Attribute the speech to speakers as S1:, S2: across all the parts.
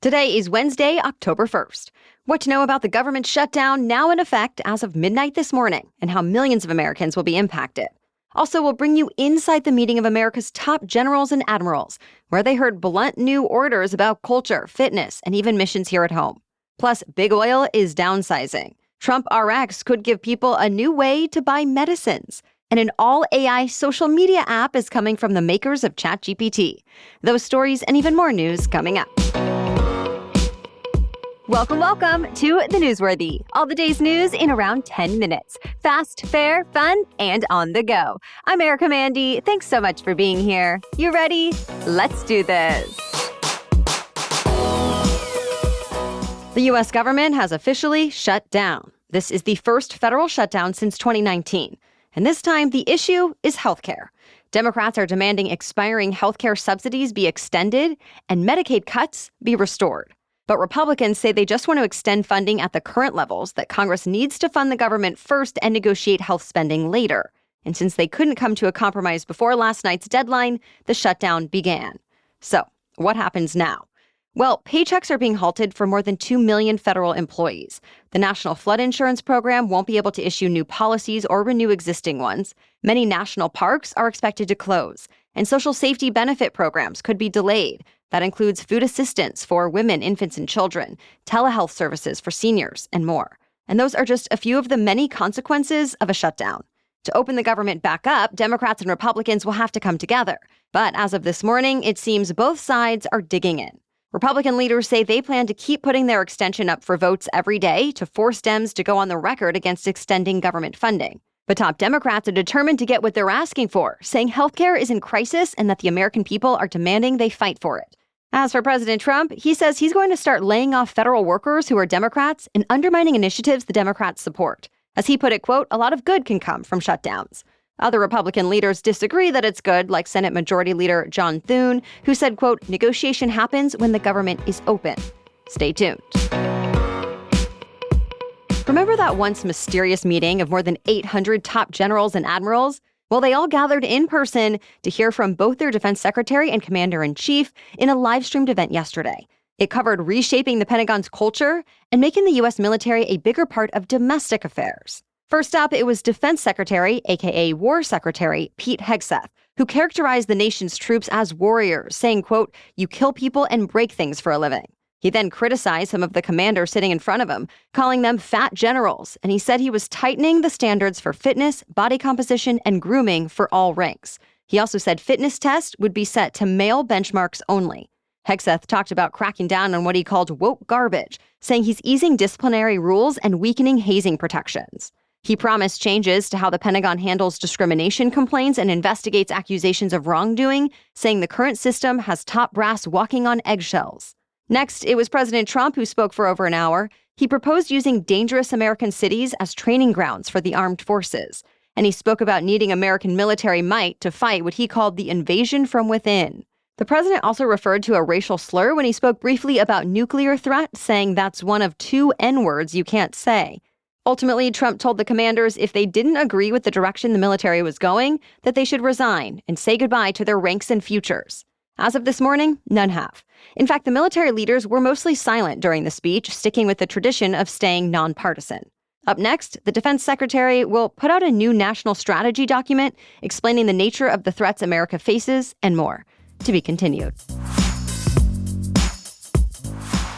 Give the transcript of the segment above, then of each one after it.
S1: Today is Wednesday, October 1st. What to know about the government shutdown now in effect as of midnight this morning and how millions of Americans will be impacted. Also, we'll bring you inside the meeting of America's top generals and admirals, where they heard blunt new orders about culture, fitness, and even missions here at home. Plus, big oil is downsizing. Trump RX could give people a new way to buy medicines. And an all-AI social media app is coming from the makers of ChatGPT. Those stories and even more news coming up. Welcome to the NewsWorthy. All the day's news in around 10 minutes. Fast, fair, fun, and on the go. I'm Erica Mandy. Thanks so much for being here. You ready? Let's do this. The U.S. government has officially shut down. This is the first federal shutdown since 2019. And this time, the issue is healthcare. Democrats are demanding expiring healthcare subsidies be extended and Medicaid cuts be restored. But Republicans say they just want to extend funding at the current levels, that Congress needs to fund the government first and negotiate health spending later. And since they couldn't come to a compromise before last night's deadline, the shutdown began. So, what happens now? Well, paychecks are being halted for more than 2 million federal employees. The National Flood Insurance Program won't be able to issue new policies or renew existing ones. Many national parks are expected to close, and social safety benefit programs could be delayed. That includes food assistance for women, infants, and children, telehealth services for seniors, and more. And those are just a few of the many consequences of a shutdown. To open the government back up, Democrats and Republicans will have to come together. But as of this morning, it seems both sides are digging in. Republican leaders say they plan to keep putting their extension up for votes every day to force Dems to go on the record against extending government funding. But top Democrats are determined to get what they're asking for, saying healthcare is in crisis and that the American people are demanding they fight for it. As for President Trump, he says he's going to start laying off federal workers who are Democrats and undermining initiatives the Democrats support. As he put it, quote, "A lot of good can come from shutdowns." Other Republican leaders disagree that it's good, like Senate Majority Leader John Thune, who said, quote, "Negotiation happens when the government is open." Stay tuned. Remember that once mysterious meeting of more than 800 top generals and admirals? Well, they all gathered in person to hear from both their defense secretary and commander-in-chief in a live-streamed event yesterday. It covered reshaping the Pentagon's culture and making the U.S. military a bigger part of domestic affairs. First up, it was Defense Secretary, aka War Secretary, Pete Hegseth, who characterized the nation's troops as warriors, saying, quote, "You kill people and break things for a living." He then criticized some of the commanders sitting in front of him, calling them fat generals, and he said he was tightening the standards for fitness, body composition, and grooming for all ranks. He also said fitness tests would be set to male benchmarks only. Hegseth talked about cracking down on what he called woke garbage, saying he's easing disciplinary rules and weakening hazing protections. He promised changes to how the Pentagon handles discrimination complaints and investigates accusations of wrongdoing, saying the current system has top brass walking on eggshells. Next, it was President Trump who spoke for over an hour. He proposed using dangerous American cities as training grounds for the armed forces. And he spoke about needing American military might to fight what he called the invasion from within. The president also referred to a racial slur when he spoke briefly about nuclear threat, saying that's one of 2 N-words you can't say. Ultimately, Trump told the commanders if they didn't agree with the direction the military was going, that they should resign and say goodbye to their ranks and futures. As of this morning, none have. In fact, the military leaders were mostly silent during the speech, sticking with the tradition of staying nonpartisan. Up next, the defense secretary will put out a new national strategy document explaining the nature of the threats America faces and more. To be continued.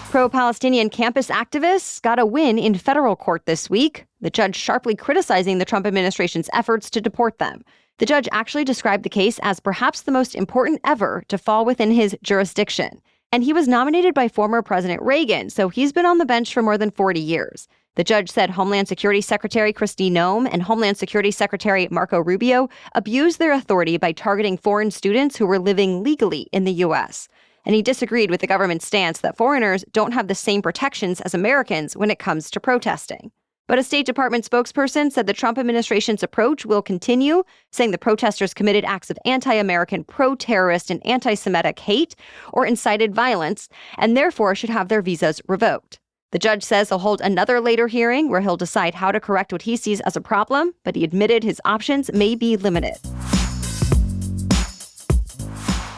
S1: Pro-Palestinian campus activists got a win in federal court this week, the judge sharply criticizing the Trump administration's efforts to deport them. The judge actually described the case as perhaps the most important ever to fall within his jurisdiction. And he was nominated by former President Reagan, so he's been on the bench for more than 40 years. The judge said Homeland Security Secretary Kristi Noem and Homeland Security Secretary Marco Rubio abused their authority by targeting foreign students who were living legally in the U.S. And he disagreed with the government's stance that foreigners don't have the same protections as Americans when it comes to protesting. But a State Department spokesperson said the Trump administration's approach will continue, saying the protesters committed acts of anti-American, pro-terrorist, and anti-Semitic hate or incited violence, and therefore should have their visas revoked. The judge says he'll hold another later hearing where he'll decide how to correct what he sees as a problem, but he admitted his options may be limited.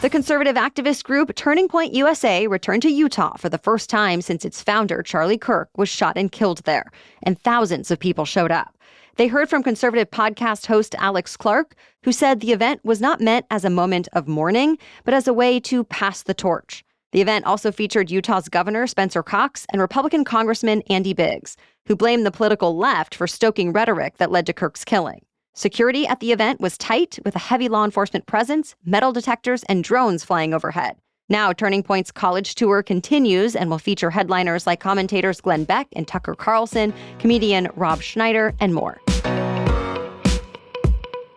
S1: The conservative activist group Turning Point USA returned to Utah for the first time since its founder, Charlie Kirk, was shot and killed there, and thousands of people showed up. They heard from conservative podcast host Alex Clark, who said the event was not meant as a moment of mourning, but as a way to pass the torch. The event also featured Utah's Governor Spencer Cox and Republican Congressman Andy Biggs, who blamed the political left for stoking rhetoric that led to Kirk's killing. Security at the event was tight, with a heavy law enforcement presence, metal detectors, and drones flying overhead. Now, Turning Point's college tour continues and will feature headliners like commentators Glenn Beck and Tucker Carlson, comedian Rob Schneider, and more.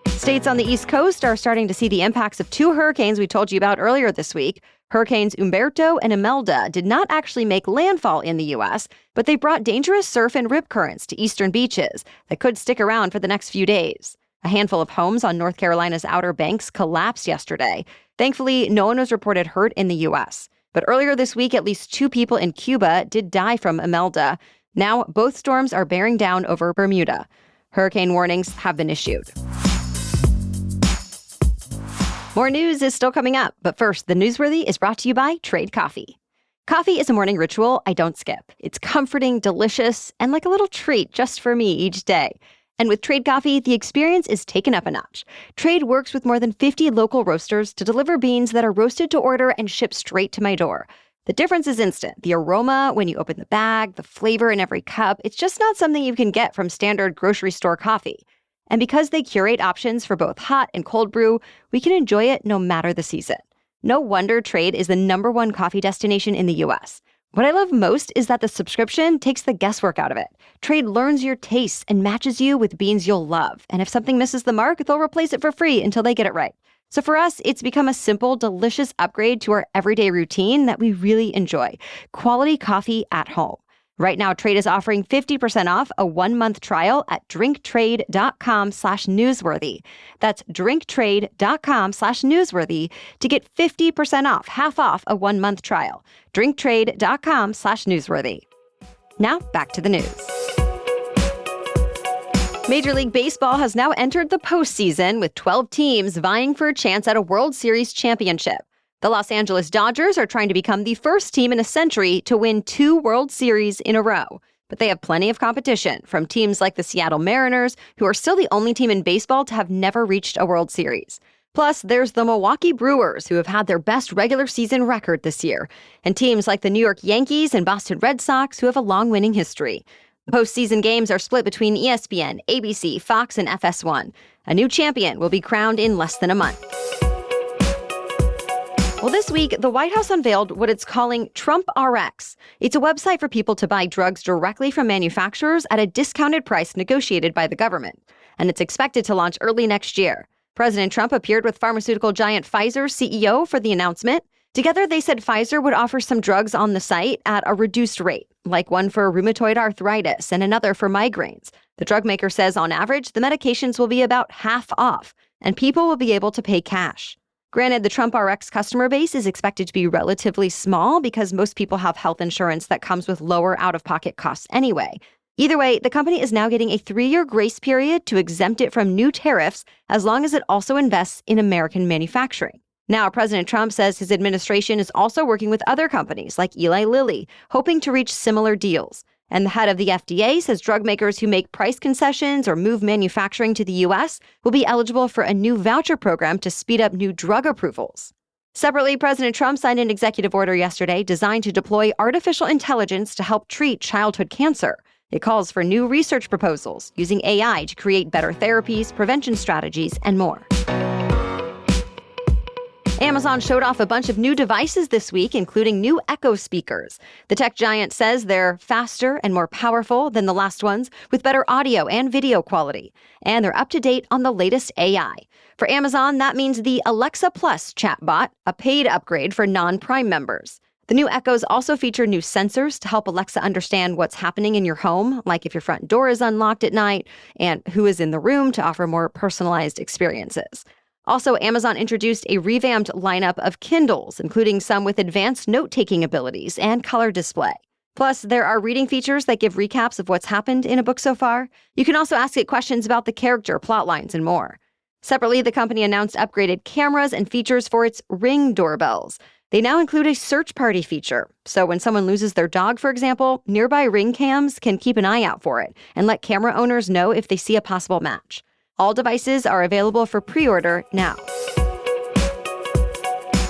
S1: States on the East Coast are starting to see the impacts of two hurricanes we told you about earlier this week. Hurricanes Umberto and Imelda did not actually make landfall in the U.S., but they brought dangerous surf and rip currents to eastern beaches that could stick around for the next few days. A handful of homes on North Carolina's Outer Banks collapsed yesterday. Thankfully, no one was reported hurt in the U.S. But earlier this week, at least 2 people in Cuba did die from Imelda. Now, both storms are bearing down over Bermuda. Hurricane warnings have been issued. More news is still coming up, but first, the Newsworthy is brought to you by Trade Coffee. Coffee is a morning ritual I don't skip. It's comforting, delicious, and like a little treat just for me each day. And with Trade Coffee, the experience is taken up a notch. Trade works with more than 50 local roasters to deliver beans that are roasted to order and shipped straight to my door. The difference is instant. The aroma when you open the bag, the flavor in every cup, it's just not something you can get from standard grocery store coffee. And because they curate options for both hot and cold brew, we can enjoy it no matter the season. No wonder Trade is the #1 coffee destination in the U.S. What I love most is that the subscription takes the guesswork out of it. Trade learns your tastes and matches you with beans you'll love. And if something misses the mark, they'll replace it for free until they get it right. So for us, it's become a simple, delicious upgrade to our everyday routine that we really enjoy. Quality coffee at home. Right now, Trade is offering 50% off a 1-month trial at drinktrade.com/newsworthy. That's drinktrade.com/newsworthy to get 50% off, half off a 1-month trial. drinktrade.com/newsworthy. Now, back to the news. Major League Baseball has now entered the postseason with 12 teams vying for a chance at a World Series championship. The Los Angeles Dodgers are trying to become the first team in a century to win 2 World Series in a row. But they have plenty of competition from teams like the Seattle Mariners, who are still the only team in baseball to have never reached a World Series. Plus, there's the Milwaukee Brewers, who have had their best regular season record this year, and teams like the New York Yankees and Boston Red Sox, who have a long winning history. The postseason games are split between ESPN, ABC, Fox, and FS1. A new champion will be crowned in less than a month. Well, this week, the White House unveiled what it's calling Trump RX. It's a website for people to buy drugs directly from manufacturers at a discounted price negotiated by the government. And it's expected to launch early next year. President Trump appeared with pharmaceutical giant Pfizer's CEO for the announcement. Together, they said Pfizer would offer some drugs on the site at a reduced rate, like one for rheumatoid arthritis and another for migraines. The drug maker says on average, the medications will be about half off, and people will be able to pay cash. Granted, the Trump RX customer base is expected to be relatively small because most people have health insurance that comes with lower out-of-pocket costs anyway. Either way, the company is now getting a 3-year grace period to exempt it from new tariffs as long as it also invests in American manufacturing. Now, President Trump says his administration is also working with other companies like Eli Lilly, hoping to reach similar deals. And the head of the FDA says drug makers who make price concessions or move manufacturing to the U.S. will be eligible for a new voucher program to speed up new drug approvals. Separately, President Trump signed an executive order yesterday designed to deploy artificial intelligence to help treat childhood cancer. It calls for new research proposals using AI to create better therapies, prevention strategies, and more. Amazon showed off a bunch of new devices this week, including new Echo speakers. The tech giant says they're faster and more powerful than the last ones, with better audio and video quality. And they're up to date on the latest AI. For Amazon, that means the Alexa Plus chatbot, a paid upgrade for non-Prime members. The new Echoes also feature new sensors to help Alexa understand what's happening in your home, like if your front door is unlocked at night, and who is in the room to offer more personalized experiences. Also, Amazon introduced a revamped lineup of Kindles, including some with advanced note-taking abilities and color display. Plus, there are reading features that give recaps of what's happened in a book so far. You can also ask it questions about the character, plot lines, and more. Separately, the company announced upgraded cameras and features for its Ring doorbells. They now include a search party feature. So when someone loses their dog, for example, nearby Ring cams can keep an eye out for it and let camera owners know if they see a possible match. All devices are available for pre-order now.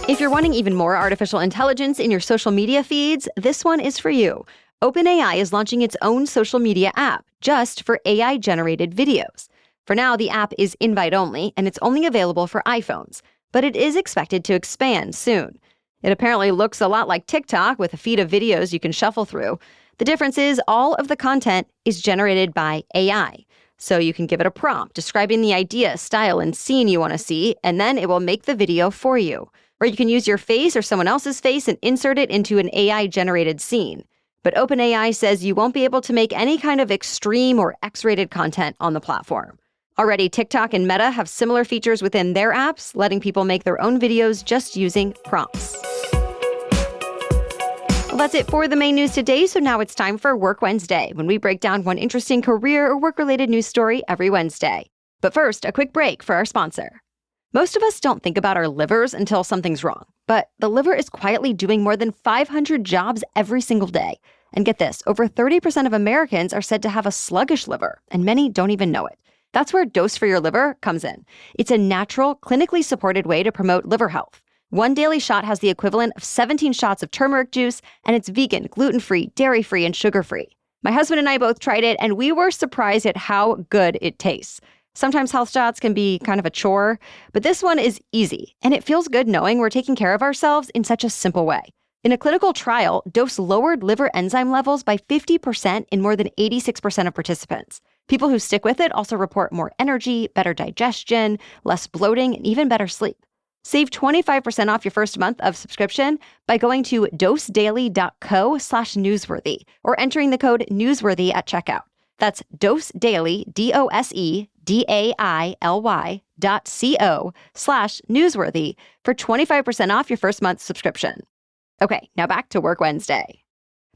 S1: If you're wanting even more artificial intelligence in your social media feeds, this one is for you. OpenAI is launching its own social media app just for AI-generated videos. For now, the app is invite-only, and it's only available for iPhones, but it is expected to expand soon. It apparently looks a lot like TikTok with a feed of videos you can shuffle through. The difference is all of the content is generated by AI. So you can give it a prompt describing the idea, style, and scene you want to see, and then it will make the video for you. Or you can use your face or someone else's face and insert it into an AI-generated scene. But OpenAI says you won't be able to make any kind of extreme or X-rated content on the platform. Already, TikTok and Meta have similar features within their apps, letting people make their own videos just using prompts. Well, that's it for the main news today, so now it's time for Work Wednesday, when we break down one interesting career or work-related news story every Wednesday. But first, a quick break for our sponsor. Most of us don't think about our livers until something's wrong, but the liver is quietly doing more than 500 jobs every single day. And get this, over 30% of Americans are said to have a sluggish liver, and many don't even know it. That's where Dose for Your Liver comes in. It's a natural, clinically supported way to promote liver health. One daily shot has the equivalent of 17 shots of turmeric juice, and it's vegan, gluten-free, dairy-free, and sugar-free. My husband and I both tried it, and we were surprised at how good it tastes. Sometimes health shots can be kind of a chore, but this one is easy, and it feels good knowing we're taking care of ourselves in such a simple way. In a clinical trial, Dose lowered liver enzyme levels by 50% in more than 86% of participants. People who stick with it also report more energy, better digestion, less bloating, and even better sleep. Save 25% off your first month of subscription by going to dosedaily.co/newsworthy or entering the code newsworthy at checkout. That's dosedaily, dosedaily.co/newsworthy for 25% off your first month subscription. Okay, now back to Work Wednesday.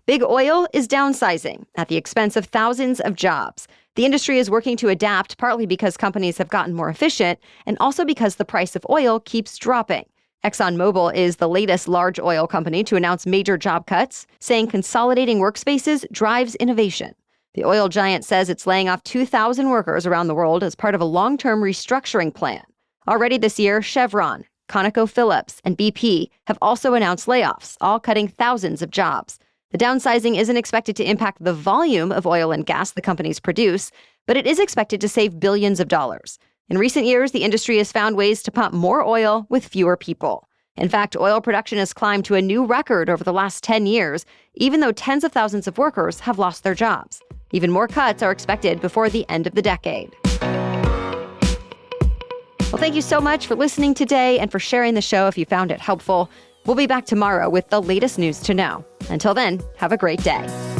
S1: Big Oil is downsizing at the expense of thousands of jobs. The industry is working to adapt, partly because companies have gotten more efficient and also because the price of oil keeps dropping. ExxonMobil is the latest large oil company to announce major job cuts, saying consolidating workspaces drives innovation. The oil giant says it's laying off 2,000 workers around the world as part of a long-term restructuring plan. Already this year, Chevron, ConocoPhillips, and BP have also announced layoffs, all cutting thousands of jobs. The downsizing isn't expected to impact the volume of oil and gas the companies produce, but it is expected to save billions of dollars. In recent years, the industry has found ways to pump more oil with fewer people. In fact, oil production has climbed to a new record over the last 10 years, even though tens of thousands of workers have lost their jobs. Even more cuts are expected before the end of the decade. Well, thank you so much for listening today and for sharing the show if you found it helpful. We'll be back tomorrow with the latest news to know. Until then, have a great day.